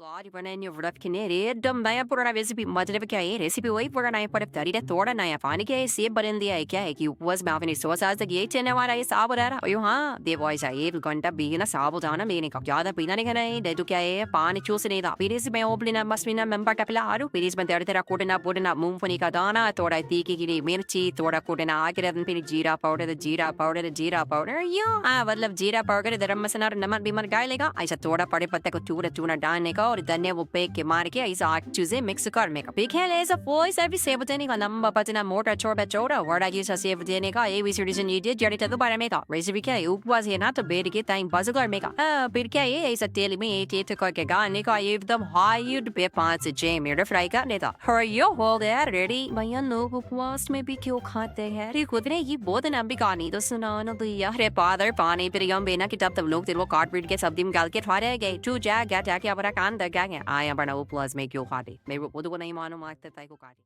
Claro, banane Vrat ekdum naya purana recipe मतलब क्या है रेसिपी वही पुराना है पर तरीका थोड़ा नया पानी क्या है सेब बदल दिया है क्या है कि उपवास में आपने सोच आज तक ये चलने वाला है साब रहा है हाँ दे वॉइस है एक घंटा बीना साब जाना लेने का ज्यादा पीना नहीं खाना है दे तो क्या है पानी चूस नहीं था फिर इसमें ओपलिना मस्मिना मेंबर टपला आरू फिर इसमें तेरे तेरा कोटना पोटना मूंगफली का दाना थोड़ा तीखी की मिर्ची थोड़ा कोटना आगे रहते फिर जीरा पाउडर यो हाँ मतलब जीरा पाउडर गरम मसाला और नमक भी मर गालेगा ऐसा थोड़ा बड़े पत्ते को चूरा चूना डालने का और धनिया वो पेक के मार के ऐसा 8 चीजें मिक्स करने का फिर ऐसा वॉइस है सेव देने का लंबा पतना मोटा छोटा चौड़ा वड़ा जैसा सेव देने का ये भी रीजन ये जड़ी तो बारे में का रेसिपी क्या है उपवास है ना तो बैठ के टाइम बस करने का फिर क्या है ऐसा तेल में ये करके गाने का एकदम हाई हीट पे 5 से 6 मिनट फ्राई करने का हरियो हो गया रेडी भैया लोग उपवास में भी क्यों खाते हैं अरे खुद ने ये बहुत लंबी कहानी तो सुना ना भैया अरे पादर पानी फिर यम बेना कि तब लोग तेरे को काट पीट के सब्जी में डाल के खा रहे गए तू जा क्या जाके अपना कान दर गया आया बना उपवास में क्यों खाते मेरे को खुद को नहीं मालूम आज तक को काटे